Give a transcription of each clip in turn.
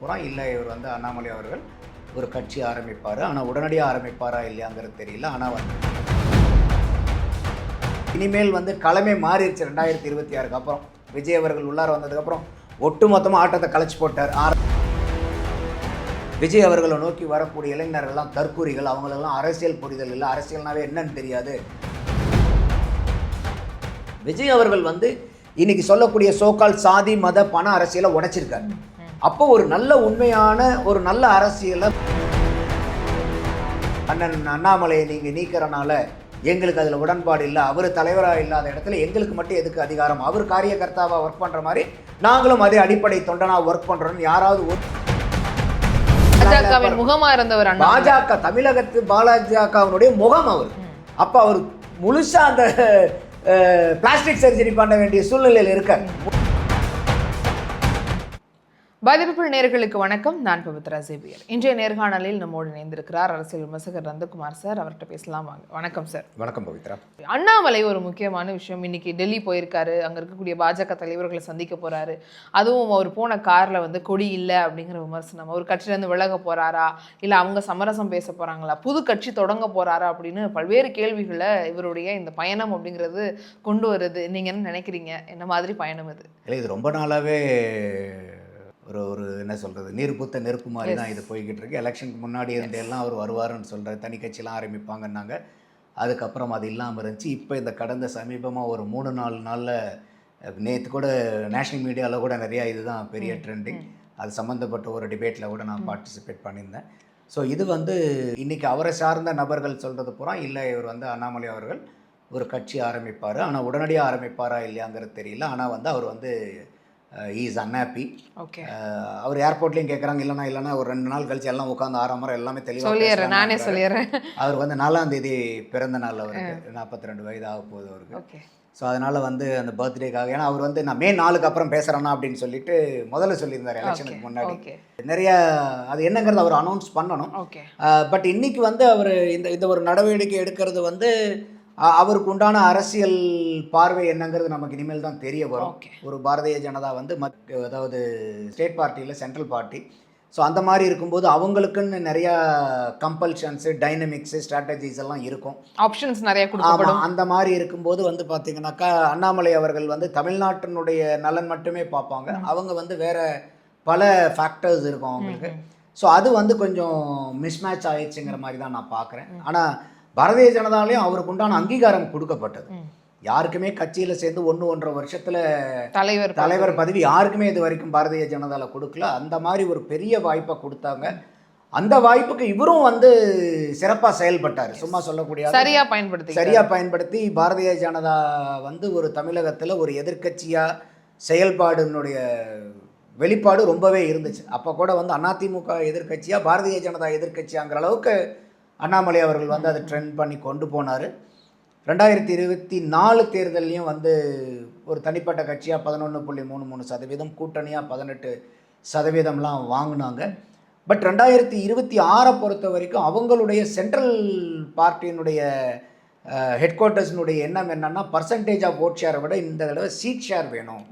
புறம் இல்லை இவர் வந்து அண்ணாமலை அவர்கள் ஒரு கட்சி ஆரம்பிப்பார். ஆனால் உடனடியாக ஆரம்பிப்பாரா இல்லையாங்கிறது தெரியல. ஆனால் வந்து இனிமேல் வந்து களமே மாறிடுச்சு 2026க்கு அப்புறம். விஜய் அவர்கள் உள்ளார வந்ததுக்கப்புறம் ஒட்டுமொத்தமாக ஆட்டத்தை கலைச்சி போட்டார். விஜய் அவர்களை நோக்கி வரக்கூடிய இளைஞர்கள்லாம் தற்கூரிகள், அவங்களெல்லாம் அரசியல் புரிதல் இல்லை, அரசியல்னாவே என்னன்னு தெரியாது. விஜய் அவர்கள் வந்து இன்னைக்கு சொல்லக்கூடிய சோக்கால் சாதி மத பண அரசியலை உடைச்சிருக்காரு. அப்போ ஒரு நல்ல உண்மையான ஒரு நல்ல அரசியலை அண்ணன் அண்ணாமலையை நீங்கள் நீக்கிறனால எங்களுக்கு அதில் உடன்பாடு இல்லை, அவர் தலைவராக இல்லாத இடத்துல எங்களுக்கு மட்டும் எதுக்கு அதிகாரம், அவர் காரியகர்த்தாவாக ஒர்க் பண்ணுற மாதிரி நாங்களும் அதே அடிப்படை தொண்டனாக ஒர்க் பண்ணுறோன்னு யாராவது பாஜகவின் முகமா இருந்தவர் பாஜக தமிழகத்து பாஜகவினுடைய முகம் அவர். அப்போ அவர் முழுசா அந்த பிளாஸ்டிக் சர்ஜரி பண்ண வேண்டிய சூழ்நிலையில் இருக்கார். பாதிப்புகள் நேயர்களுக்கு வணக்கம். நான் பவித்ரா சேபியர். இன்றைய நேர்காணலில் நம்மோடு இணைந்திருக்கிறார் அரசியல் விமர்சகர் நந்தகுமார் சார். அவர்கிட்ட பேசலாம் வாங்க. வணக்கம் சார். வணக்கம் பவித்ரா. அண்ணாமலை ஒரு முக்கியமான விஷயம், இன்னைக்கு டெல்லி போயிருக்காரு, அங்க இருக்கக்கூடிய பாஜக தலைவர்களை சந்திக்க போறாரு. அதுவும் அவர் போன கார்ல வந்து கொடி இல்லை அப்படிங்கிற விமர்சனம், அவர் கட்சியில இருந்து விலக போறாரா இல்ல அவங்க சமரசம் பேச போறாங்களா, புது கட்சி தொடங்க போறாரா அப்படின்னு பல்வேறு கேள்விகளை இவருடைய இந்த பயணம் அப்படிங்கிறது கொண்டு வருது. நீங்க என்ன நினைக்கிறீங்க? என்ன மாதிரி பயணம் இது? இல்லை, இது ரொம்ப நாளாவே ஒரு என்ன சொல்கிறது, நீர் பூத்த நெருப்பு மாதிரி தான் இது போய்கிட்டு இருக்கு. எலெக்ஷனுக்கு முன்னாடி இருந்தெல்லாம் அவர் வருவாருன்னு சொல்கிறார், தனி கட்சியெலாம் ஆரம்பிப்பாங்கன்னாங்க. அதுக்கப்புறம் அது இல்லாமல் இருந்துச்சு. இப்போ இந்த கடந்த சமீபமாக ஒரு 3-4 நாளில் நேற்று கூட நேஷ்னல் மீடியாவில் கூட நிறையா இதுதான் பெரிய ட்ரெண்டிங். அது சம்மந்தப்பட்ட ஒரு டிபேட்டில் கூட நான் பார்ட்டிசிபேட் பண்ணியிருந்தேன். ஸோ இது வந்து இன்றைக்கி அவரை சார்ந்த நபர்கள் சொல்கிறது பூரா இல்லை இவர் வந்து அண்ணாமலை அவர்கள் ஒரு கட்சி ஆரம்பிப்பார், ஆனால் உடனடியாக ஆரம்பிப்பாரா இல்லையாங்கிறது தெரியல. ஆனால் வந்து அவர் வந்து இஸ் அன்ஹாப்பி. ஓகே, அவர் ஏர்போர்ட்லேயும் கேட்குறாங்க, இல்லைனா ஒரு 2 நாள் கழிச்சு எல்லாம் உட்காந்து 6 முறை எல்லாமே தெளிவாக சொல்லிடுறேன், நானே சொல்லிடுறேன். அவர் வந்து 4ஆம் தேதி பிறந்த நாள், அவருக்கு 42 வயது ஆக போகுது அவருக்கு. ஓகே, ஸோ அதனால் வந்து அந்த பர்த்டேக்காக, ஏன்னா அவர் வந்து நான் மே 4க்கு அப்புறம் பேசுகிறேன்னா அப்படின்னு சொல்லிட்டு முதல்ல சொல்லியிருந்தார் எலெக்ஷனுக்கு முன்னாடி. நிறைய அது என்னங்கிறது அவர் அனௌன்ஸ் பண்ணணும். ஓகே, பட் இன்னைக்கு வந்து அவர் இந்த ஒரு நடவடிக்கை எடுக்கிறது வந்து அவருக்கு உண்டான அரசியல் பார்வை என்னங்கிறது நமக்கு இனிமேல் தான் தெரிய வரும். ஒரு பாரதிய ஜனதா வந்து அதாவது ஸ்டேட் பார்ட்டியில் சென்ட்ரல் பார்ட்டி. ஸோ அந்த மாதிரி இருக்கும்போது அவங்களுக்குன்னு நிறையா கம்பல்ஷன்ஸு, டைனமிக்ஸு, ஸ்ட்ராட்டஜிஸ் எல்லாம் இருக்கும், ஆப்ஷன்ஸ் நிறைய கொடுக்கப்படும். அந்த மாதிரி இருக்கும்போது வந்து பார்த்திங்கனாக்கா அண்ணாமலை அவர்கள் வந்து தமிழ்நாட்டினுடைய நலன் மட்டுமே பார்ப்பாங்க. அவங்க வந்து வேறு பல ஃபேக்டர்ஸ் இருக்கும் அவங்களுக்கு. ஸோ அது வந்து கொஞ்சம் மிஸ்மேட்ச் ஆயிடுச்சுங்கிற மாதிரி தான் நான் பார்க்குறேன். ஆனால் பாரதிய ஜனதாலையும் அவருக்கு உண்டான அங்கீகாரம் கொடுக்கப்பட்டது. யாருக்குமே கட்சியில் சேர்ந்து 1-1.5 வருஷத்தில் தலைவர் பதவி யாருக்குமே இது வரைக்கும் பாரதிய ஜனதாவில் கொடுக்கல. அந்த மாதிரி ஒரு பெரிய வாய்ப்பை கொடுத்தாங்க. அந்த வாய்ப்புக்கு இவரும் வந்து சிறப்பாக செயல்பட்டார். சும்மா சொல்லக்கூடிய சரியாக பயன்படுத்தி பாரதிய ஜனதா வந்து ஒரு தமிழகத்தில் ஒரு எதிர்கட்சியாக செயல்பாடுனுடைய வெளிப்பாடு ரொம்பவே இருந்துச்சு. அப்போ கூட வந்து அதிமுக எதிர்கட்சியாக பாரதிய ஜனதா எதிர்கட்சியாங்கிற அளவுக்கு அண்ணாமலை அவர்கள் வந்து அதை ட்ரெண்ட் பண்ணி கொண்டு போனார். 2024 தேர்தலையும் வந்து ஒரு தனிப்பட்ட கட்சியாக 11.33%, கூட்டணியாக 18% வாங்கினாங்க. பட் 2026 பொறுத்த வரைக்கும் அவங்களுடைய சென்ட்ரல் பார்ட்டியினுடைய ஹெட் குவார்ட்டர்ஸினுடைய எண்ணம் என்னன்னா, பர்சன்டேஜ் ஆஃப் ஓட் ஷேரை விட இந்த தடவை சீட் ஷேர் வேணும்.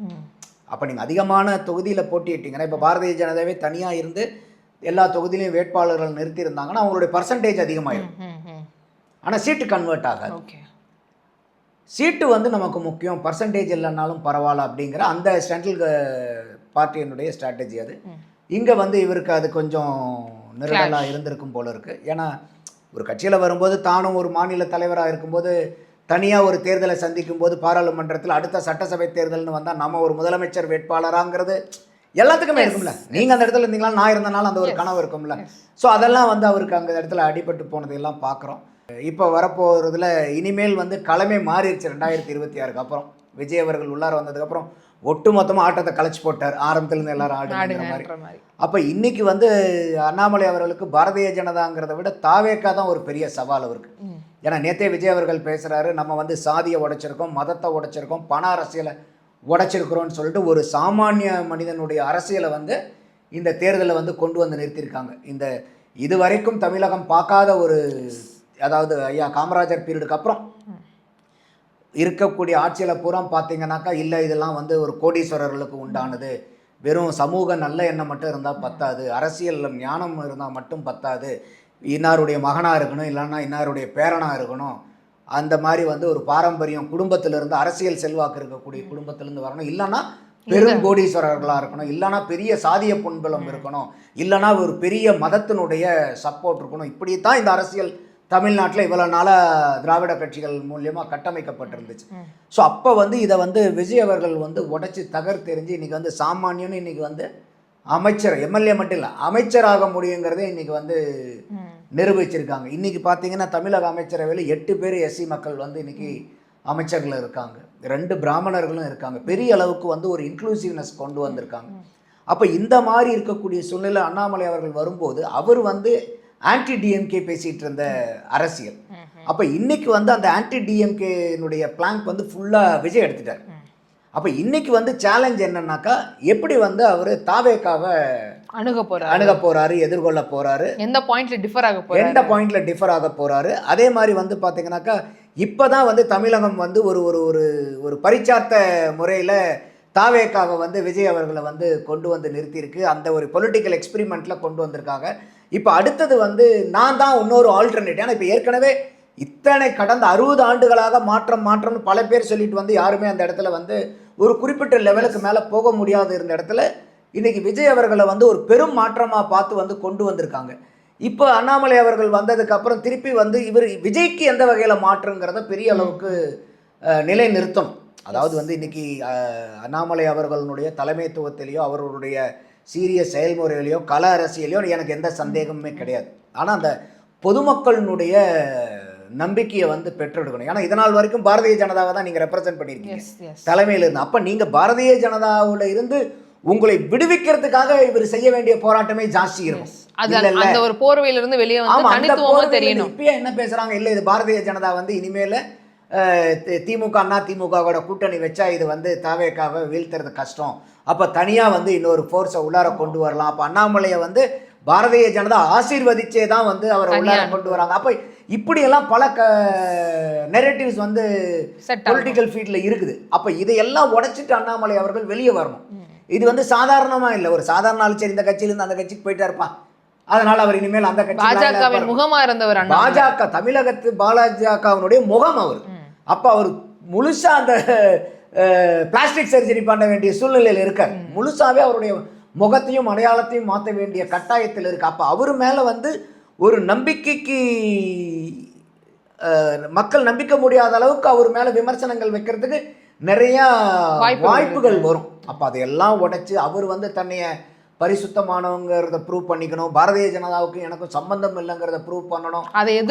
அப்போ நீங்கள் அதிகமான தொகுதியில் போட்டியிட்டீங்கன்னா, இப்போ பாரதிய ஜனதாவே தனியாக இருந்து எல்லா தொகுதியிலையும் வேட்பாளர்கள் நிறுத்தியிருந்தாங்கன்னா அவங்களுடைய பர்சன்டேஜ் அதிகமாகிடும். ஆனால் சீட்டு கன்வெர்ட் ஆகாது. சீட்டு வந்து நமக்கு முக்கியம், பர்சன்டேஜ் இல்லைன்னாலும் பரவாயில்ல அப்படிங்கிற அந்த சென்ட்ரல் பார்ட்டியினுடைய ஸ்ட்ராட்டஜி அது. இங்கே வந்து இவருக்கு அது கொஞ்சம் நிரடலாக இருந்திருக்கும் போல இருக்குது. ஏன்னா ஒரு கட்சியில் வரும்போது தானும் ஒரு மாநில தலைவராக இருக்கும்போது தனியாக ஒரு தேர்தலை சந்திக்கும் போது பாராளுமன்றத்தில் அடுத்த சட்டசபை தேர்தல்னு வந்தால் நம்ம ஒரு முதலமைச்சர் வேட்பாளராங்கிறது எல்லாத்துக்குமே இருக்கும்ல. நீங்கள் அந்த இடத்துல இருந்தீங்களா, நான் இருந்தனாலும் அந்த ஒரு கனவு இருக்கும்ல. ஸோ அதெல்லாம் வந்து அவருக்கு அங்கே இடத்துல அடிபட்டு போனதையெல்லாம் பார்க்குறோம். இப்போ வரப்போகிறதுல இனிமேல் வந்து களமே மாறிடுச்சு 2026க்கு அப்புறம். விஜய் அவர்கள் உள்ளார வந்ததுக்கப்புறம் ஒட்டுமொத்தமாக ஆட்டத்தை கலைச்சி போட்டார், ஆரம்பத்துலேருந்து எல்லாரும் ஆடுங்கிற மாதிரி. அப்போ இன்னைக்கு வந்து அண்ணாமலை அவர்களுக்கு பாரதிய ஜனதாங்கிறத விட தாவேக்கா தான் ஒரு பெரிய சவால் அவருக்கு. ஏன்னா நேற்றே விஜய் அவர்கள் பேசுகிறாரு, நம்ம வந்து சாதியை உடைச்சிருக்கோம், மதத்தை உடைச்சிருக்கோம், பண அரசியலை உடைச்சிருக்கிறோன்னு சொல்லிட்டு ஒரு சாமானிய மனிதனுடைய அரசியலை வந்து இந்த தேர்தலில் வந்து கொண்டு வந்து நிறுத்தியிருக்காங்க. இது வரைக்கும் தமிழகம் பார்க்காத ஒரு, அதாவது ஐயா காமராஜர் பீரியடுக்கு அப்புறம் இருக்கக்கூடிய ஆட்சியில் பூரா பார்த்தீங்கன்னாக்கா இல்லை இதெல்லாம் வந்து ஒரு கோடீஸ்வரர்களுக்கு உண்டானது, வெறும் சமூக நல்ல எண்ணம் மட்டும் இருந்தால் பத்தாது, அரசியல் ஞானம் இருந்தால் மட்டும் பத்தாது, இன்னாருடைய மகனாக இருக்கணும், இல்லைன்னா இன்னாருடைய பேரனாக இருக்கணும், அந்த மாதிரி வந்து ஒரு பாரம்பரியம் குடும்பத்திலிருந்து அரசியல் செல்வாக்கு இருக்கக்கூடிய குடும்பத்திலேருந்து வரணும், இல்லைன்னா பெரும் கோடீஸ்வரர்களாக இருக்கணும், இல்லைன்னா பெரிய சாதிய பொன்பலம் இருக்கணும், இல்லைன்னா ஒரு பெரிய மதத்தினுடைய சப்போர்ட் இருக்கணும். இப்படி தான் இந்த அரசியல் தமிழ்நாட்டில் இவ்வளோ நாளாக திராவிட கட்சிகள் மூலியமாக கட்டமைக்கப்பட்டிருந்துச்சு. ஸோ அப்போ வந்து இதை வந்து விஜய் அவர்கள் வந்து உடச்சி தகர்த்தெறிஞ்சு இன்றைக்கி வந்து சாமானியன்னு இன்றைக்கி வந்து அமைச்சர், எம்எல்ஏ மட்டும் இல்லை அமைச்சராக முடியுங்கிறதே இன்றைக்கி வந்து நிரூபிச்சிருக்காங்க. இன்றைக்கி பார்த்தீங்கன்னா தமிழக அமைச்சரவையில் 8 பேர் எஸ்சி மக்கள் வந்து இன்றைக்கி அமைச்சர்கள் இருக்காங்க, 2 பிராமணர்களும் இருக்காங்க. பெரிய அளவுக்கு வந்து ஒரு இன்க்ளூசிவ்னஸ் கொண்டு வந்திருக்காங்க. அப்போ இந்த மாதிரி இருக்கக்கூடிய சூழ்நிலை அண்ணாமலை அவர்கள் வரும்போது அவர் வந்து ஆன்டி டிஎம்கே பேசிகிட்டு இருந்த அரசியல். அப்போ இன்னைக்கு வந்து அந்த ஆன்டி டிஎம்கேனுடைய பிளாங்க் வந்து ஃபுல்லாக விஜய் எடுத்துட்டார். அப்போ இன்னைக்கு வந்து சேலஞ்ச் என்னன்னாக்கா எப்படி வந்து அவர் தாவேக்காவை அணுக போறாரு, எதிர்கொள்ள போறாரு, எந்த பாயிண்ட்ல டிஃபர் ஆக போறாரு. அதே மாதிரி வந்து பார்த்தீங்கன்னாக்கா இப்போதான் வந்து தமிழகம் வந்து ஒரு ஒரு ஒரு ஒரு பரிச்சார்த்த முறையில் தாவேக்காவை வந்து விஜய் அவர்களை வந்து கொண்டு வந்து நிறுத்தியிருக்கு. அந்த ஒரு பொலிட்டிக்கல் எக்ஸ்பெரிமெண்ட்டில் கொண்டு வந்திருக்காங்க. இப்போ அடுத்தது வந்து நான் தான் இன்னொரு ஆல்டர்னேட். ஏன்னா இப்போ ஏற்கனவே இத்தனை கடந்த 60 ஆண்டுகளாக மாற்றம்னு பல பேர் சொல்லிட்டு வந்து யாருமே அந்த இடத்துல வந்து ஒரு குறிப்பிட்ட லெவலுக்கு மேலே போக முடியாத இருந்த இடத்துல இன்றைக்கி விஜய் அவர்களை வந்து ஒரு பெரும் மாற்றமாக பார்த்து வந்து கொண்டு வந்திருக்காங்க. இப்போ அண்ணாமலை அவர்கள் வந்ததுக்கப்புறம் திருப்பி வந்து இவர் விஜய்க்கு எந்த வகையில் மாற்றுங்கிறத பெரிய அளவுக்கு நிலை நிறுத்தணும். அதாவது வந்து இன்றைக்கி அண்ணாமலை அவர்களுடைய தலைமைத்துவத்திலேயோ அவர்களுடைய சீரிய செயல்முறையிலையோ கள அரசியலையோ எனக்கு எந்த சந்தேகமுமே கிடையாது. ஆனால் அந்த பொதுமக்களினுடைய நம்பிக்கையை வந்து பெற்றெடுக்கணும். ஏன்னா இதனால் வரைக்கும் பாரதிய ஜனதாவை தான் நீங்கள் ரெப்ரசென்ட் பண்ணியிருக்கீங்க தலைமையில் இருந்து. அப்போ நீங்கள் பாரதிய ஜனதாவில் இருந்து உங்களை விடுவிக்கிறதுக்காக இவர் செய்ய வேண்டிய போராட்டமே ஜாஸ்தி இருக்கும். அந்த ஒரு போர்வையிலிருந்து வெளியே வந்து தனித்துவமா தெரியணும். இப்பயே என்ன பேசுறாங்க, இல்லை இது பாரதிய ஜனதா வந்து இனிமேல் திமுக அண்ணா திமுகவோட கூட்டணி வச்சா இது வந்து தாவேக்காவை வீழ்த்துறது கஷ்டம், அப்போ தனியாக வந்து இன்னொரு ஃபோர்ஸை உள்ளார கொண்டு வரலாம். அப்போ அண்ணாமலையை வந்து பாரதிய ஜனதா ஆசீர்வதிச்சே தான் வந்து அவரை உள்ளார கொண்டு வராங்க. அப்போ இப்படியெல்லாம் பல நெரேட்டிவ்ஸ் வந்து பொலிட்டிக்கல் ஃபீல்டில் இருக்குது. அப்போ இதையெல்லாம் உடைச்சிட்டு அண்ணாமலை அவர்கள் வெளியே வரணும். இது வந்து சாதாரணமாக இல்லை, ஒரு சாதாரண ஆள் சரி இந்த கட்சியிலேருந்து அந்த கட்சிக்கு போயிட்டா இருப்பான், அதனால் அவர் இனிமேல் அந்த கட்சி பாஜகவின் முகமா இருந்தவர், பாஜக தமிழகத்து பாஜகவினுடைய முகம் அவர். அப்போ அவர் முழுசா அந்த பிளாஸ்டிக் சர்ஜரி பண்ண வேண்டிய சூழ்நிலையில் இருக்கார். முழுசாவே அவருடைய முகத்தையும் அடையாளத்தையும் மாற்ற வேண்டிய கட்டாயத்தில் இருக்கு. அப்போ அவர் மேலே வந்து ஒரு நம்பிக்கைக்கு மக்கள் நம்பிக்க முடியாத அளவுக்கு அவர் மேலே விமர்சனங்கள் வைக்கிறதுக்கு நிறையா வாய்ப்புகள் வரும். அப்போ அதையெல்லாம் உடைச்சு அவர் வந்து தன்னைய பரிசுத்தமானவங்கிறத ப்ரூவ் பண்ணிக்கணும், பாரதிய ஜனதாவுக்கும் எனக்கும் சம்பந்தம் இல்லைங்கிறத ப்ரூவ் பண்ணணும்.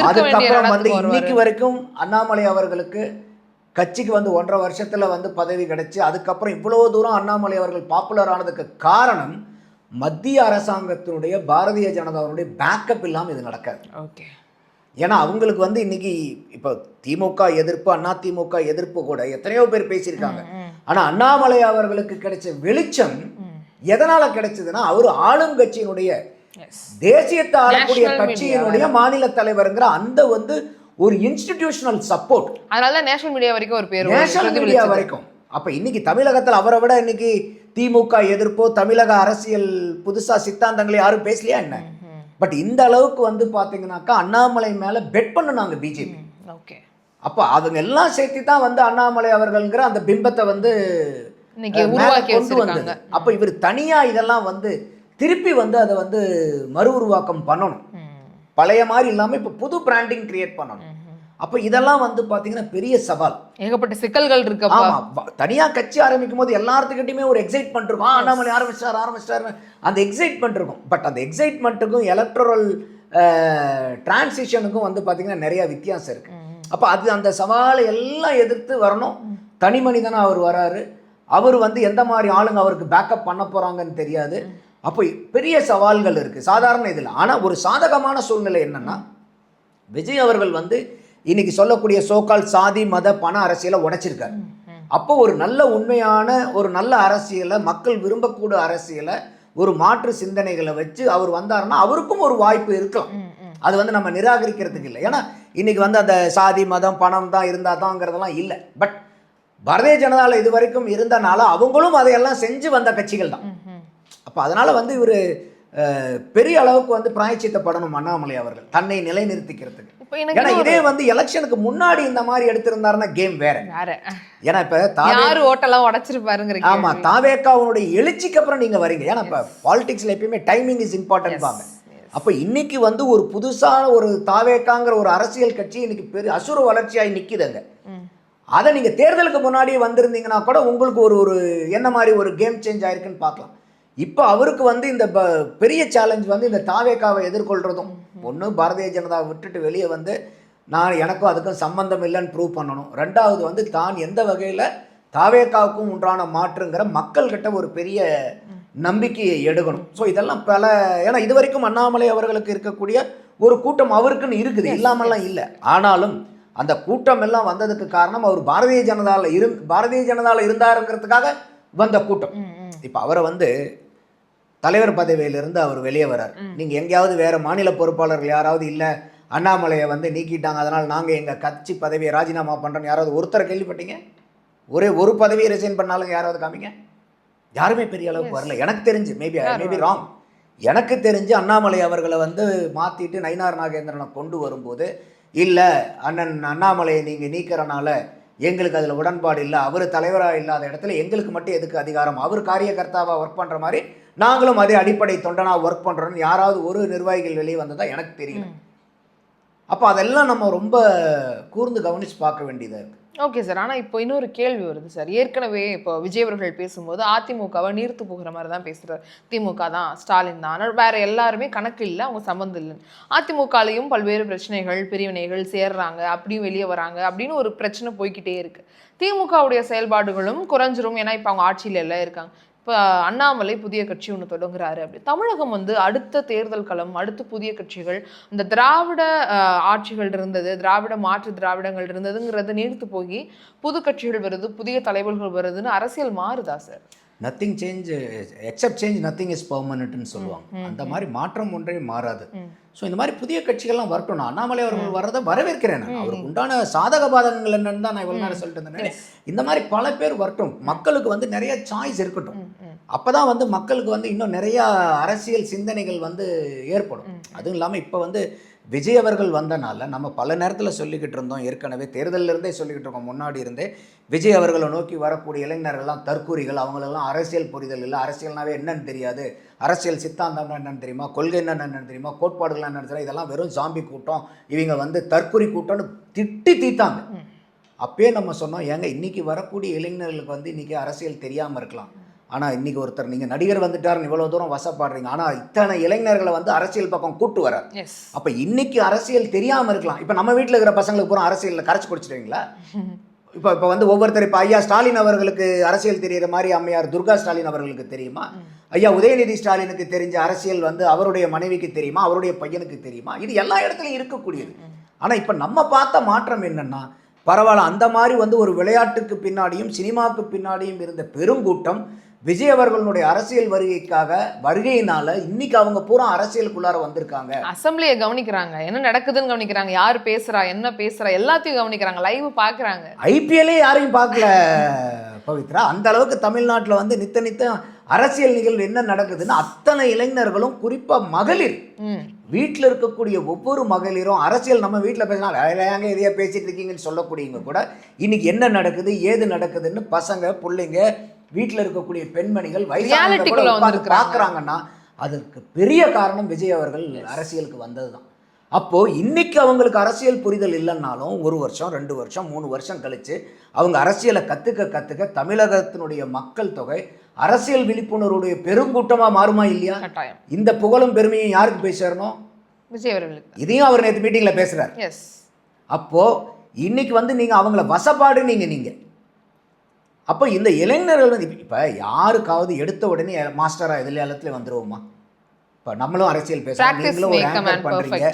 அதுக்கப்புறம் வந்து இன்னைக்கு வரைக்கும் அண்ணாமலை அவர்களுக்கு கட்சிக்கு வந்து 1.5 வருஷத்தில் வந்து பதவி கிடைச்சி அதுக்கப்புறம் இவ்வளோ தூரம் அண்ணாமலை அவர்கள் பாப்புலர் ஆனதுக்கு காரணம் மத்திய அரசாங்கத்தினுடைய பாரதிய ஜனதாவுடைய பேக்கப் இல்லாமல் இது நடக்காது. ஓகே, ஏன்னா அவங்களுக்கு வந்து இன்னைக்கு இப்போ திமுக எதிர்ப்பு அண்ணா திமுக எதிர்ப்பு கூட எத்தனையோ பேர் பேசியிருக்காங்க. ஆனால் அண்ணாமலை அவர்களுக்கு கிடைச்ச வெளிச்சம் எதனால கிடைச்சதுன்னா அவர் ஆளுங்கட்சியினுடைய தேசியத்தை ஆளக்கூடிய கட்சியினுடைய மாநில தலைவருங்கிற அந்த வந்து ஒரு இன்ஸ்டிடியூஷனல் சப்போர்ட். அதனால நேஷனல் மீடியா வரைக்கும் ஒரு பேர், நேஷனல் மீடியா வரைக்கும். அப்ப இன்னைக்கு தமிழகத்தில் அவரை விட இன்னைக்கு திமுக எதிர்ப்போ தமிழக அரசியல் புதுசா சித்தாந்தங்களை யாரும் பேசலையா என்ன? பட் இந்த அளவுக்கு வந்து பாத்தீங்கன்னாக்கா அண்ணாமலை மேல பெட் பண்ணுனாங்க பிஜேபி. ஓகே, அப்ப அவங்க எல்லாம் சேர்த்து தான் வந்து அண்ணாமலை அவர்கள்ங்கிற அந்த பிம்பத்தை வந்து கொண்டு வந்தது. அப்ப இவர் தனியா இதெல்லாம் வந்து திருப்பி வந்து அதை வந்து மறு உருவாக்கம் பண்ணணும், பழைய மாதிரி இல்லாம இப்ப புது பிராண்டிங் கிரியேட் பண்ணணும். அப்ப இதெல்லாம் வந்து பாத்தீங்கன்னா பெரிய சவால், ஏகப்பட்ட சிக்கல்கள் இருக்கு. ஆமா, தனியா கட்சி ஆரம்பிக்கும் போது எல்லாத்துக்கிட்டையுமே ஒரு எக்ஸைட்மெண்ட் இருக்கும், அண்ணாமலை ஆரம்பிச்சிட்டாரு அந்த எக்ஸைட்மெண்ட் இருக்கும். பட் அந்த எக்ஸைட்மெண்ட்டுக்கும் எலக்ட்ரல் டிரான்சிஷனுக்கும் வந்து பாத்தீங்கன்னா நிறைய வித்தியாசம் இருக்கு. அப்ப அது அந்த சவாலை எல்லாம் எதிர்த்து வரணும். தனி மனிதனா அவர் வராரு, அவர் வந்து எந்த மாதிரி ஆளுங்க அவருக்கு பேக்கப் பண்ண போறாங்கன்னு தெரியாது. அப்போ பெரிய சவால்கள் இருக்கு சாதாரண இதில். ஆனால் ஒரு சாதகமான சூழ்நிலை என்னன்னா விஜய் அவர்கள் வந்து இன்னைக்கு சொல்லக்கூடிய சோக்கால் சாதி மத பண அரசியலை உடைச்சிருக்காரு. அப்போ ஒரு நல்ல உண்மையான ஒரு நல்ல அரசியலை, மக்கள் விரும்பக்கூடிய அரசியலை, ஒரு மாற்று சிந்தனைகளை வச்சு அவர் வந்தாருன்னா அவருக்கும் ஒரு வாய்ப்பு இருக்கலாம். அது வந்து நம்ம நிராகரிக்கிறதுக்கு இல்லை. ஏன்னா இன்னைக்கு வந்து அந்த சாதி மதம் பணம் தான் இருந்தால் தாங்கிறதெல்லாம் இல்லை. பட் பாரதிய ஜனதாவில் இது வரைக்கும் இருந்தனால அவங்களும் அதையெல்லாம் செஞ்சு வந்த கட்சிகள் தான். அப்போ அதனால் வந்து இவர் பெரிய அளவுக்கு வந்து பிராயச்சித்தப்படணும் அண்ணாமலை அவர்கள் தன்னை நிலைநிறுத்திக்கிறதுக்கு. இப்போ எனக்கு ஏன்னா இதே வந்து எலெக்ஷனுக்கு முன்னாடி இந்த மாதிரி எடுத்திருந்தாருன்னா கேம் வேற. ஏன்னா இப்ப யாரு ஓட்டெல்லாம் உடைச்சிருப்பாருங்கிற ஆமா தாவேக்காவுடைய எழுச்சிக்கு அப்புறம் நீங்க வரீங்க. ஏன்னா இப்ப பாலிடிக்ஸ்ல எப்பயுமே டைமிங் இஸ் இம்பார்ட்டன்ட் பாங்க. அப்ப இன்னைக்கு வந்து ஒரு புதுசான ஒரு தாவேக்காங்கிற ஒரு அரசியல் கட்சி இன்னைக்கு பெரிய அசுர வளர்ச்சியாகி நிக்குதுங்க. அதை நீங்க தேர்தலுக்கு முன்னாடியே வந்திருந்தீங்கன்னா கூட உங்களுக்கு ஒரு என்ன மாதிரி ஒரு கேம் சேஞ்ச் ஆயிருக்குன்னு பார்க்கலாம். இப்போ அவருக்கு வந்து இந்த பெரிய சேலஞ்ச் வந்து இந்த தாவேக்காவை எதிர்கொள்றதும் ஒன்று பாரதிய ஜனதாவை விட்டுட்டு வெளியே வந்து நான் எனக்கும் அதுக்கும் சம்பந்தம் இல்லைன்னு ப்ரூவ் பண்ணணும். ரெண்டாவது வந்து தான் எந்த வகையில் தாவேக்காவுக்கும் உண்டான மாற்றுங்கிற மக்கள்கிட்ட ஒரு பெரிய நம்பிக்கையை எடுக்கணும். ஸோ இதெல்லாம் ஏன்னா இது வரைக்கும் அண்ணாமலை அவர்களுக்கு இருக்கக்கூடிய ஒரு கூட்டம் அவருக்குன்னு இருக்குது, இல்லாமல்லாம் இல்லை. ஆனாலும் அந்த கூட்டம் எல்லாம் வந்ததுக்கு காரணம் அவர் பாரதிய ஜனதாவில் இருந்தாருங்கிறதுக்காக வந்த கூட்டம். இப்போ அவரை வந்து தலைவர் பதவியிலிருந்து அவர் வெளியே வர்றார். நீங்கள் எங்கேயாவது வேறு மாநில பொறுப்பாளர்கள் யாராவது இல்லை அண்ணாமலையை வந்து நீக்கிட்டாங்க அதனால் நாங்கள் எங்கள் கட்சி பதவியை ராஜினாமா பண்ணுறோன்னு யாராவது ஒருத்தரை கேள்விப்பட்டீங்க? ஒரு பதவியை ரிசைன் பண்ணாலும் யாராவது காமிங்க. யாருமே பெரிய அளவுக்கு வரல எனக்கு தெரிஞ்சு. Maybe wrong. எனக்கு தெரிஞ்சு அண்ணாமலை அவர்களை வந்து மாற்றிட்டு நயினார் நாகேந்திரனை கொண்டு வரும்போது இல்லை அண்ணன் அண்ணாமலையை நீங்கள் நீக்கிறனால எங்களுக்கு அதில் உடன்பாடு இல்லை, அவர் தலைவராக இல்லாத இடத்துல எங்களுக்கு மட்டும் எதுக்கு அதிகாரம், அவர் காரியகர்த்தாவாக ஒர்க் பண்ணுற மாதிரி நாங்களும் அதே அடிப்படை தொண்டனாக ஒர்க் பண்ணுறோன்னு யாராவது ஒரு நிர்வாகிகள் வெளியே வந்ததா எனக்கு தெரியல. அப்போ அதெல்லாம் நம்ம ரொம்ப கூர்ந்து கவனித்து பார்க்க வேண்டியதாக இருக்குது. Okay sir. ஆனால் இப்போ இன்னொரு கேள்வி வருது சார். ஏற்கனவே இப்போ விஜய் அவர்கள் பேசும்போது அதிமுகவை நீர்த்து போகிற மாதிரி தான் பேசுகிறார். திமுக தான், ஸ்டாலின் தான், ஆனால் வேற எல்லாருமே கணக்கு இல்லை, அவங்க சம்மந்தம் இல்லைன்னு. அதிமுகலையும் பல்வேறு பிரச்சனைகள், பிரிவினைகள் சேர்றாங்க, அப்படியும் வெளியே வராங்க அப்படின்னு ஒரு பிரச்சனை போய்கிட்டே இருக்கு. திமுகவுடைய செயல்பாடுகளும் குறைஞ்சிரும், ஏன்னா இப்போ அவங்க ஆட்சியில் எல்லாம் இருக்காங்க. இப்போ அண்ணாமலை புதிய கட்சி ஒன்று தொடங்குறாரு. அப்படி தமிழகம் வந்து அடுத்த தேர்தல் களம், அடுத்த புதிய கட்சிகள், இந்த திராவிட ஆட்சிகள் இருந்தது, திராவிட மாற்று திராவிடங்கள் இருந்ததுங்கிறது நீர்த்து போய் புது கட்சிகள் வருது, புதிய தலைவர்கள் வருதுன்னு அரசியல் மாறுதா சார்? Nothing change except change nothing is பெர்மனன்ட்னு சொல்லுவாங்க. அந்த மாதிரி மாற்றம் ஒன்றே மாறாது. ஸோ இந்த மாதிரி புதிய கட்சிகள்லாம் வரட்டும். நான் அண்ணாமலை அவர்கள் வர்றதை வரவேற்கிறேன். நான் அவருக்கு உண்டான சாதக பாதகங்கள் என்னன்னு தான் நான் இவ்வளோ நேரம் சொல்லிட்டு இருந்தேன். இந்த மாதிரி பல பேர் வரட்டும். மக்களுக்கு வந்து நிறைய சாய்ஸ் இருக்கட்டும். அப்போதான் வந்து மக்களுக்கு வந்து இன்னும் நிறைய அரசியல் சிந்தனைகள் வந்து ஏற்படும். அதுவும் இல்லாமல் இப்போ வந்து விஜய் அவர்கள் வந்தனால நம்ம பல நேரத்தில் சொல்லிக்கிட்டு இருந்தோம், ஏற்கனவே தேர்தலில் இருந்தே சொல்லிக்கிட்டு இருக்கோம், முன்னாடி இருந்தே விஜய் அவர்களை நோக்கி வரக்கூடிய இளைஞர்கள்லாம் தற்கூரிகள், அவங்களெல்லாம் அரசியல் புரிதல் இல்லை, அரசியல்னாவே என்னன்னு தெரியாது, அரசியல் சித்தாந்தம்னா என்னன்னு தெரியுமா, கொள்கை என்னன்னு தெரியுமா, கோட்பாடுகள் என்னன்னு தெரியும், இதெல்லாம் வெறும் ஜாம்பி கூட்டம், இவங்க வந்து தற்கூரி கூட்டம்னு தீத்தாங்க. அப்பயே நம்ம சொன்னோம், ஏங்க இன்னைக்கு வரக்கூடிய இளைஞர்களுக்கு வந்து இன்னைக்கு அரசியல் தெரியாமல் இருக்கலாம், ஆனால் இன்றைக்கி ஒருத்தர் நீங்கள் நடிகர் வந்துட்டாருன்னு இவ்வளோ தூரம் வசப்படுறீங்க, ஆனால் இத்தனை இளைஞர்களை வந்து அரசியல் பக்கம் கூட்டு வரார். அப்போ இன்னைக்கு அரசியல் தெரியாமல் இருக்கலாம். இப்போ நம்ம வீட்டில் இருக்கிற பசங்களுக்கு பூரா அரசியலில் கரைச்சி குடிச்சிடுவீங்களா? இப்போ வந்து ஒவ்வொருத்தர் இப்போ ஐயா ஸ்டாலின் அவர்களுக்கு அரசியல் தெரிகிற மாதிரி அம்மையார் துர்கா ஸ்டாலின் அவர்களுக்கு தெரியுமா? ஐயா உதயநிதி ஸ்டாலினுக்கு தெரிஞ்ச அரசியல் வந்து அவருடைய மனைவிக்கு தெரியுமா, அவருடைய பையனுக்கு தெரியுமா? இது எல்லா இடத்துலையும் இருக்கக்கூடியது. ஆனால் இப்போ நம்ம பார்த்த மாற்றம் என்னென்னா, பரவாயில்ல அந்த மாதிரி வந்து ஒரு விளையாட்டுக்கு பின்னாடியும் சினிமாவுக்கு பின்னாடியும் இருந்த பெருங்கூட்டம் விஜய் அவர்களுடைய அரசியல் வருகையினால இன்னைக்கு அவங்க பூரா அரசியலுக்குள்ளார வந்திருக்காங்க. அசம்பிளியை கவனிக்கிறாங்க, என்ன நடக்குதுன்னு கவனிக்கிறாங்க, யார் பேசுறா என்ன பேசுறா எல்லாத்தையும் கவனிக்கிறாங்க, லைவ் பாக்குறாங்க. ஐபிஎல்லே யாரையும் பார்க்கல பவித்ரா. அந்த அளவுக்கு தமிழ்நாட்டில் வந்து நித்த அரசியல் நிகழ்வு என்ன நடக்குதுன்னு அத்தனை இளைஞர்களும், குறிப்பா மகளிர், வீட்டில் இருக்கக்கூடிய ஒவ்வொரு மகளிரும் அரசியல் நம்ம வீட்டில் பேசினா ஏங்க இதையா பேசிட்டு இருக்கீங்கன்னு சொல்லக்கூடியவங்க கூட இன்னைக்கு என்ன நடக்குது ஏது நடக்குதுன்னு பசங்க பிள்ளைங்க வீட்டில் இருக்கக்கூடிய பெண்மணிகள் வயசானவங்க பார்க்குறாங்கன்னா அதற்கு பெரிய காரணம் விஜய் அவர்கள் அரசியலுக்கு வந்தது தான். அப்போது இன்னைக்கு அவங்களுக்கு அரசியல் புரிதல் இல்லைன்னாலும் 1 வருஷம் 2 வருஷம் 3 வருஷம் கழித்து அவங்க அரசியலை கற்றுக்க தமிழகத்தினுடைய மக்கள் தொகை அரசியல் விழிப்புணர்வுடைய பெருங்கூட்டமாக மாறுமா இல்லையா? இந்த புகழும் பெருமையும் யாருக்கு போய் சேரணும்? விஜய் அவர்களுக்கு. இதையும் அவர் நேற்று மீட்டிங்கில் பேசுகிறார். அப்போது இன்னைக்கு வந்து நீங்கள் அவங்கள வசப்பாடு நீங்கள் அப்போ இந்த இளைஞர்கள் வந்து இப்போ யாருக்காவது எடுத்த உடனே மாஸ்டராக இதில் எல்லாத்துலேயும் வந்துடுவோமா? இப்போ நம்மளும் அரசியல் பேசுகிறோம், நீங்களும் ஒரு ஆங்கர் பண்ணுறீங்க.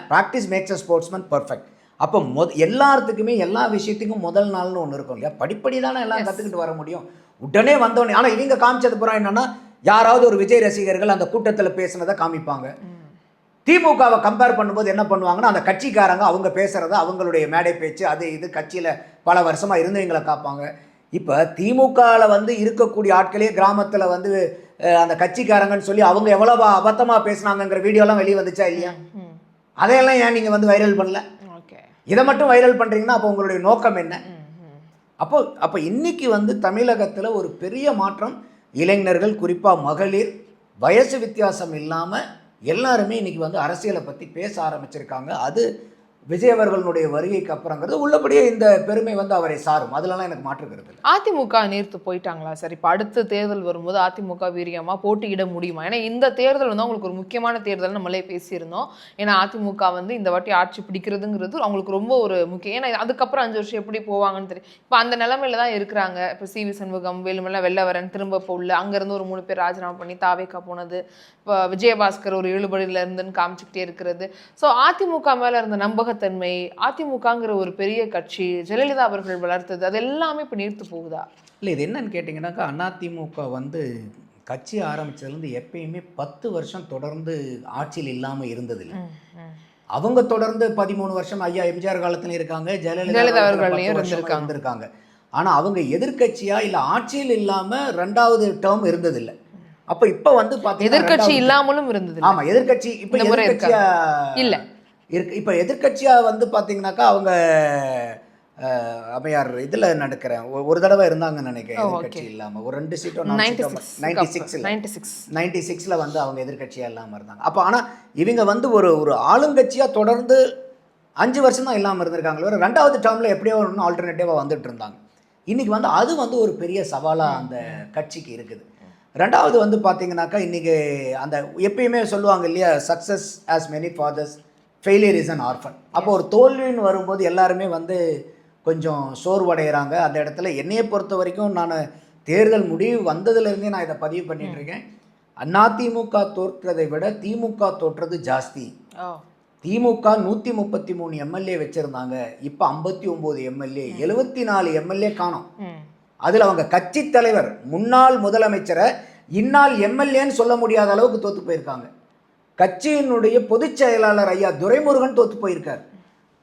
ப்ராக்டிஸ் மேக்ஸ் அ ஸ்போர்ட்ஸ்மேன் பர்ஃபெக்ட். அப்போ எல்லாத்துக்குமே எல்லா விஷயத்துக்கும் முதல் நாள்னு ஒன்று இருக்கும் இல்லையா? படிப்படி தானே எல்லாம் கற்றுக்கிட்டு வர முடியும். உடனே வந்தோடனே. ஆனால் இவங்க காமிச்சது பூரா என்னென்னா, யாராவது ஒரு விஜய் ரசிகர்கள் அந்த கூட்டத்தில் பேசுனதை காமிப்பாங்க. திமுகவை கம்பேர் பண்ணும்போது என்ன பண்ணுவாங்கன்னா, அந்த கட்சிக்காரங்க அவங்க பேசுகிறத, அவங்களுடைய மேடை பேச்சு, அது இது கட்சியில் பல வருஷமாக இருந்தவங்களை காப்பாங்க. இப்போ திமுகவில் வந்து இருக்கக்கூடிய ஆட்களே கிராமத்தில் வந்து அந்த கட்சிக்காரங்கன்னு சொல்லி அவங்க எவ்வளோ அபத்தமாக பேசுனாங்கங்கிற வீடியோலாம் வெளியே வந்துச்சா இல்லையா? அதையெல்லாம் ஏன் நீங்கள் வந்து வைரல் பண்ணல? ஓகே. இதை மட்டும் வைரல் பண்ணுறீங்கன்னா அப்போ உங்களுடைய நோக்கம் என்ன? அப்போ இன்னைக்கு வந்து தமிழகத்தில் ஒரு பெரிய மாற்றம். இளைஞர்கள், குறிப்பாக மகளிர், வயசு வித்தியாசம் இல்லாமல் எல்லாருமே இன்னைக்கு வந்து அரசியலை பற்றி பேச ஆரம்பிச்சிருக்காங்க. அது விஜய் அவர்களுடைய வருகைக்கு அப்புறங்கிறது உள்ளபடியே இந்த பெருமை வந்து அவரை சாரும். அதுலலாம் எனக்கு மாற்றுக்கிறது இல்லை. அதிமுக நீர்த்து போயிட்டாங்களா சார்? இப்போ அடுத்த தேர்தல் வரும்போது அதிமுக வீரியமா போட்டியிட முடியுமா? ஏன்னா இந்த தேர்தல் வந்து அவங்களுக்கு ஒரு முக்கியமான தேர்தல் நம்மளே பேசியிருந்தோம். ஏன்னா அதிமுக வந்து இந்த வாட்டி ஆட்சி பிடிக்கிறதுங்கிறது அவங்களுக்கு ரொம்ப ஒரு முக்கியம். ஏன்னா அதுக்கப்புறம் 5 வருஷம் எப்படி போவாங்கன்னு தெரியும். இப்போ அந்த நிலைமையில தான் இருக்கிறாங்க. இப்போ சி.வி. சண்முகம், வேலுமலை, வெள்ளவரன் திரும்ப இப்போ உள்ள அங்கேருந்து ஒரு 3 பேர் ராஜினாமா பண்ணி தாவேக்கா போனது. இப்போ விஜயபாஸ்கர் ஒரு இழுபடியில் இருந்துன்னு காமிச்சிக்கிட்டே இருக்கிறது. ஸோ அதிமுக மேலே இருந்த நம்பகத்தன்மை, அதிமுகங்கிற ஒரு பெரிய கட்சி ஜெயலலிதா அவர்கள் வளர்த்தது, அது எல்லாமே இப்போ நீர்த்து போகுதா? இல்லை, இது என்னன்னு கேட்டிங்கன்னாக்கா, அதிமுக வந்து கட்சி ஆரம்பித்ததுலேருந்து எப்பயுமே 10 வருஷம் தொடர்ந்து ஆட்சியில் இல்லாமல் இருந்ததில்லை. அவங்க தொடர்ந்து 13 வருஷம் ஐயா எம்ஜிஆர் காலத்தில் இருக்காங்க, ஜெயலலிதா அவர்களையும் இருந்திருக்காங்க. ஆனால் அவங்க எதிர்கட்சியா இல்லை ஆட்சியில் இல்லாமல் 2வது டேர்ம் இருந்ததில்லை. அப்போ இப்போ வந்து எதிர்கட்சி இல்லாமலும் இருந்தது. ஆமாம், எதிர்கட்சி இப்போ எதிர்கட்சியா இல்லை இருக்கு. இப்போ எதிர்கட்சியா வந்து பார்த்தீங்கன்னாக்கா அவங்க அம்மையார் இதில் நடக்கிறேன் ஒரு தடவை இருந்தாங்கன்னு நினைக்கிறேன். எதிர்கட்சி இல்லாமல் ஒரு 2 சீட்டோ 96ல் வந்து அவங்க எதிர்கட்சியாக இல்லாமல் இருந்தாங்க. அப்போ ஆனால் இவங்க வந்து ஒரு ஆளுங்கட்சியாக தொடர்ந்து 5 வருஷம் தான் இல்லாமல் இருந்திருக்காங்களே. 2வது டேர்மில் எப்படியோ ஒன்று ஆல்டர்னேட்டிவாக வந்துட்டு இருந்தாங்க. இன்றைக்கி வந்து அது வந்து ஒரு பெரிய சவாலாக அந்த கட்சிக்கு இருக்குது. 2வது வந்து பார்த்தீங்கன்னாக்கா இன்றைக்கி அந்த எப்பயுமே சொல்லுவாங்க இல்லையா, success as many fathers, failure is an orphan. அப்போ ஒரு தோல்வின்னு வரும்போது எல்லாருமே வந்து கொஞ்சம் சோர்வடைகிறாங்க. அந்த இடத்துல என்னையை பொறுத்த வரைக்கும் நான் தேர்தல் முடிவு வந்ததுலேருந்தே நான் இதை பதிவு பண்ணிகிட்ருக்கேன். அதிமுக தோற்றதை விட திமுக தோற்றது ஜாஸ்தி. திமுக 133 எம்எல்ஏ வச்சுருந்தாங்க, இப்போ 59 எம்எல்ஏ, 74 எம்எல்ஏ காணோம். அதில் அவங்க கட்சி தலைவர் முன்னாள் முதலமைச்சரை இந்நாள் எம்எல்ஏன்னு சொல்ல முடியாத அளவுக்கு தோற்று போயிருக்காங்க. கட்சியினுடைய பொதுச் செயலாளர் ஐயா துரைமுருகன் தோற்று போயிருக்கார்.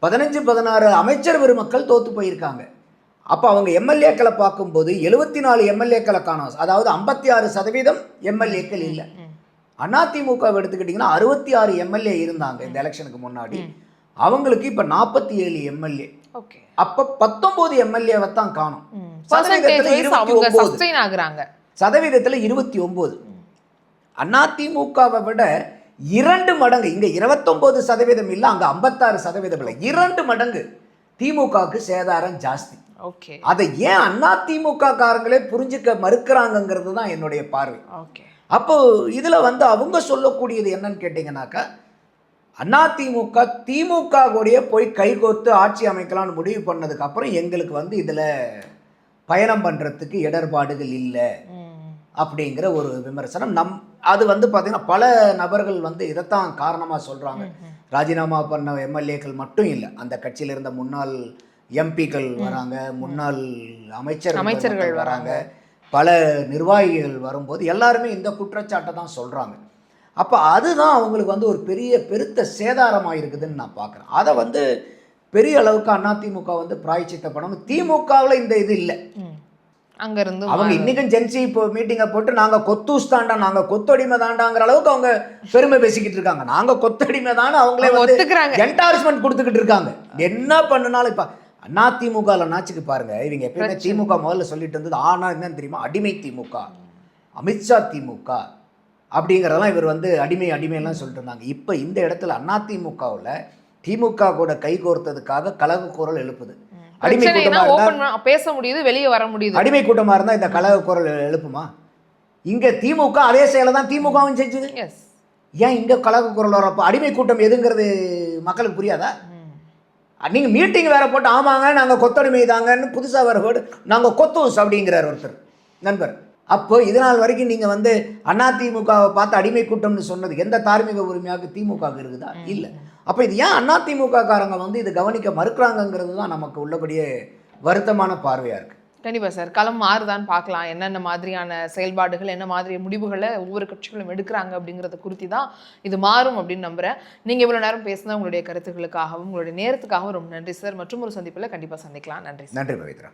15-16 அமைச்சர் பெருமக்கள் தோற்று போயிருக்காங்க. அப்போ அவங்க எம்எல்ஏக்களை பார்க்கும்போது 74 எம்எல்ஏக்களை காணோம். அதாவது 56% எம்எல்ஏக்கள் இல்லை. அதிமுக எடுத்துக்கிட்டிங்கன்னா 66 எம்எல்ஏ இருந்தாங்க இந்த எலெக்ஷனுக்கு முன்னாடி. அவங்களுக்கு இப்போ 47 எம்எல்ஏ. அப்போ 19 எம்எல்ஏவை தான் காணும். சதவீதத்தில் 29. அதிமுகவை விட 2 மடங்கு, இங்க 29% இல்லை, அங்க 56% இல்லை, 2 மடங்கு திமுகவுக்கு சேதாரம் ஜாஸ்தி. அதை ஏன் அதிமுக காரங்களே புரிஞ்சுக்க மறுக்கிறாங்கிறது தான் என்னுடைய பார்வை. அப்போ இதுல வந்து அவங்க சொல்லக்கூடியது என்னன்னு கேட்டீங்கன்னாக்கா, அதிமுக திமுக கூடயே போய் கைகோர்த்து ஆட்சி அமைக்கலாம்னு முடிவு பண்ணதுக்கு அப்புறம் எங்களுக்கு வந்து இதுல பயணம் பண்றதுக்கு இடர்பாடுகள் இல்லை அப்படிங்கிற ஒரு விமர்சனம். அது வந்து பார்த்தீங்கன்னா பல நபர்கள் வந்து இதைத்தான் காரணமாக சொல்கிறாங்க. ராஜினாமா பண்ண எம்எல்ஏக்கள் மட்டும் இல்லை, அந்த கட்சியில் இருந்த முன்னாள் எம்பிக்கள் வராங்க, முன்னாள் அமைச்சர்கள் வராங்க, பல நிர்வாகிகள் வரும்போது எல்லாருமே இந்த குற்றச்சாட்டை தான் சொல்கிறாங்க. அப்போ அதுதான் அவங்களுக்கு வந்து ஒரு பெருத்த சேதாரமாக இருக்குதுன்னு நான் பார்க்குறேன். அதை வந்து பெரிய அளவுக்கு அதிமுக வந்து பிராயச்சித்தப்படணும். திமுகவில் இந்த இது இல்லை. அங்கேருந்து அவங்க இன்றைக்கும் ஜென்சி இப்போ மீட்டிங்கை போட்டு நாங்கள் கொத்தூஸ் தாண்டா, நாங்கள் கொத்தடிமை தாண்டாங்கிற அளவுக்கு அவங்க பெருமை பேசிக்கிட்டு இருக்காங்க. நாங்கள் கொத்தடிமை தானே அவங்களே ஒத்துக்கிறாங்க, என்டார்ஸ்மெண்ட் கொடுத்துக்கிட்டு இருக்காங்க. என்ன பண்ணுனாலும் இப்போ அதிமுகவில் நாச்சுக்கு பாருங்க, இவங்க எப்பயுமே திமுக முதல்ல சொல்லிட்டு இருந்தது ஆனால் என்னன்னு தெரியுமா, அடிமை திமுக, அமித்ஷா திமுக அப்படிங்கிறதெல்லாம் இவர் வந்து அடிமையெல்லாம் சொல்லிட்டு இருந்தாங்க. இப்போ இந்த இடத்துல அதிமுகவில் திமுக கூட கைகோர்த்ததுக்காக கலக குரல் எழுப்புது. அடிமை கூட்டமா பேச முடியுது, வெளியே வர முடியுது. அடிமை கூட்டமா இருந்தா இந்த கலக குரல் எழுப்புமா? இங்க திமுக அதே செயலை தான் திமுகவும் செஞ்சது. ஏன் இங்க கலக குரல் வரப்போ அடிமை கூட்டம் எதுங்கிறது மக்களுக்கு புரியாதா? நீங்க மீட்டிங் வேற போட்டு ஆமாங்க நாங்க கொத்தடிமை தாங்கன்னு புதுசா வேற போட்டு நாங்க கொத்தூஸ் அப்படிங்கிறார் ஒருத்தர் நண்பர். அப்போ இதனால் வரைக்கும் நீங்க வந்து அதிமுகவை பார்த்து அடிமை கூட்டம்னு சொன்னது எந்த தார்மீக உரிமையாக திமுக இருக்குதா? இல்லை. அப்போ இது ஏன் அதிமுக காரங்க வந்து இதை கவனிக்க மறுக்கிறாங்கிறது தான் நமக்கு உள்ளபடியே வருத்தமான பார்வையாக இருக்குது. கண்டிப்பாக சார், களம் மாறுதான்னு பார்க்கலாம். என்னென்ன மாதிரியான செயல்பாடுகள், என்ன மாதிரி முடிவுகளை ஒவ்வொரு கட்சிகளும் எடுக்கிறாங்க அப்படிங்கிறத குறித்து தான் இது மாறும் அப்படின்னு நம்புகிறேன். நீங்கள் இவ்வளோ நேரம் பேசினா உங்களுடைய கருத்துக்களுக்காகவும் உங்களுடைய நேரத்துக்காகவும் ரொம்ப நன்றி சார். மற்றும் ஒரு சந்திப்பில் கண்டிப்பாக சந்திக்கலாம். நன்றி. நன்றி பவித்ரா.